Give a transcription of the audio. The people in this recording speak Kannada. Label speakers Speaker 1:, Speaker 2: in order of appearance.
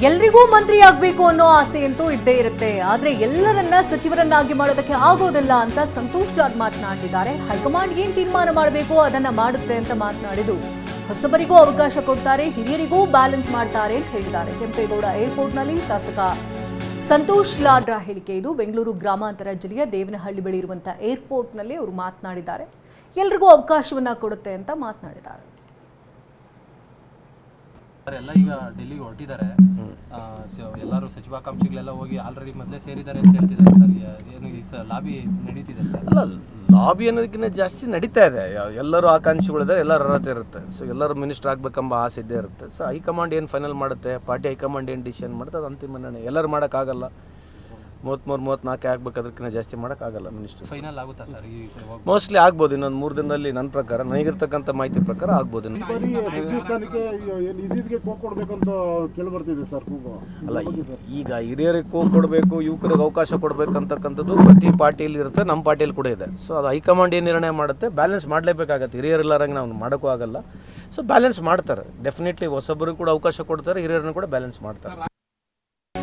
Speaker 1: ಎಲ್ರಿಗೂ ಮಂತ್ರಿ ಆಗ್ಬೇಕು ಅನ್ನೋ ಆಸೆ ಅಂತೂ ಇದ್ದೇ ಇರುತ್ತೆ. ಆದ್ರೆ ಎಲ್ಲರನ್ನ ಸಚಿವರನ್ನಾಗಿ ಮಾಡೋದಕ್ಕೆ ಆಗೋದಿಲ್ಲ ಅಂತ ಸಂತೋಷ್ ಲಾಡ್ ಮಾತನಾಡಿದ್ದಾರೆ. ಹೈಕಮಾಂಡ್ ಏನ್ ತೀರ್ಮಾನ ಮಾಡಬೇಕು ಅದನ್ನ ಮಾಡುತ್ತೆ ಅಂತ ಮಾತನಾಡಿದ್ದು, ಹೊಸಬರಿಗೂ ಅವಕಾಶ ಕೊಡ್ತಾರೆ, ಹಿರಿಯರಿಗೂ ಬ್ಯಾಲೆನ್ಸ್ ಮಾಡ್ತಾರೆ ಅಂತ ಹೇಳಿದ್ದಾರೆ. ಕೆಂಪೇಗೌಡ ಏರ್ಪೋರ್ಟ್ನಲ್ಲಿ ಶಾಸಕ ಸಂತೋಷ್ ಲಾಡ್ರ ಹೇಳಿಕೆ ಇದು. ಬೆಂಗಳೂರು ಗ್ರಾಮಾಂತರ ಜಿಲ್ಲೆಯ ದೇವನಹಳ್ಳಿ ಬಳಿ ಇರುವಂತಹ ಏರ್ಪೋರ್ಟ್ನಲ್ಲಿ ಅವರು ಮಾತನಾಡಿದ್ದಾರೆ. ಎಲ್ರಿಗೂ ಅವಕಾಶವನ್ನ ಕೊಡುತ್ತೆ ಅಂತ ಮಾತನಾಡಿದ್ದಾರೆ.
Speaker 2: ಎಲ್ಲ ಈಗ ಡೆಲ್ಲಿಗೆ ಹೊರಟಿದ್ದಾರೆ. ಎಲ್ಲರೂ ಸಚಿವಾಕಾಂಕ್ಷಿಗಳೆಲ್ಲ ಹೋಗಿ ಆಲ್ರೆಡಿ ಮೊದಲೇ ಸೇರಿದ್ದಾರೆ ಅಂತ ಹೇಳ್ತಿದ್ದಾರೆ ಸರ್. ಏನು ಈ ಲಾಬಿ ನಡೀತಿದೆ ಸರ್?
Speaker 3: ಅಲ್ಲ, ಲಾಬಿ ಅನ್ನೋದಕ್ಕಿಂತ ಜಾಸ್ತಿ ನಡೀತಾ ಇದೆ. ಎಲ್ಲರೂ ಆಕಾಂಕ್ಷಿಗಳಿದ್ದಾರೆ, ಎಲ್ಲರ ಅರ್ಹತೆ ಇರುತ್ತೆ. ಸೊ ಎಲ್ಲರೂ ಮಿನಿಸ್ಟರ್ ಆಗಬೇಕೆಂಬ ಆಸೆ ಇದ್ದೇ ಇರುತ್ತೆ. ಸೊ ಹೈಕಮಾಂಡ್ ಏನು ಫೈನಲ್ ಮಾಡುತ್ತೆ, ಪಾರ್ಟಿ ಹೈಕಮಾಂಡ್ ಏನು ಡಿಸಿಷನ್ ಮಾಡುತ್ತೆ, ಅದು ಅಂತಿಮ ನಿರ್ಣಯ. ಎಲ್ಲರೂ ಮಾಡೋಕ್ಕಾಗಲ್ಲ. 33-34 ಆಗ್ಬೇಕು, ಅದಕ್ಕಿಂತ ಜಾಸ್ತಿ ಮಾಡೋಕ್ಕಾಗಲ್ಲ. ಮಿನಿಸ್ಟರ್
Speaker 2: ಫೈನಲ್ ಆಗುತ್ತಾ ಸರ್?
Speaker 3: ಮೋಸ್ಟ್ಲಿ ಆಗ್ಬೋದು. ಇನ್ನೊಂದು 3 ದಿನದಲ್ಲಿ ನನ್ನ ಪ್ರಕಾರ, ನನಗಿರ್ತಕ್ಕಂಥ ಮಾಹಿತಿ ಪ್ರಕಾರ ಆಗ್ಬೋದು. ಅಲ್ಲ, ಈಗ ಹಿರಿಯರಿಗೆ ಕೊಡಬೇಕು, ಯುವಕರಿಗೆ ಅವಕಾಶ ಕೊಡಬೇಕಂತಕ್ಕಂಥದ್ದು ಪ್ರತಿ ಪಾರ್ಟಿಯಲ್ಲಿ ಇರುತ್ತೆ, ನಮ್ಮ ಪಾರ್ಟಿಯಲ್ಲಿ ಕೂಡ ಇದೆ. ಸೊ ಅದು ಹೈಕಮಾಂಡ್ ಏನು ನಿರ್ಣಯ ಮಾಡುತ್ತೆ, ಬ್ಯಾಲೆನ್ಸ್ ಮಾಡಲೇಬೇಕಾಗತ್ತೆ. ಹಿರಿಯರಿಲ್ಲಾರಂಗೆ ನಾವು ಮಾಡೋಕ್ಕೂ ಆಗಲ್ಲ. ಸೊ ಬ್ಯಾಲೆನ್ಸ್ ಮಾಡ್ತಾರೆ ಡೆಫಿನೆಟ್ಲಿ. ಹೊಸಬರಿಗೂ ಕೂಡ ಅವಕಾಶ ಕೊಡ್ತಾರೆ, ಹಿರಿಯರನ್ನು ಕೂಡ ಬ್ಯಾಲೆನ್ಸ್ ಮಾಡ್ತಾರೆ.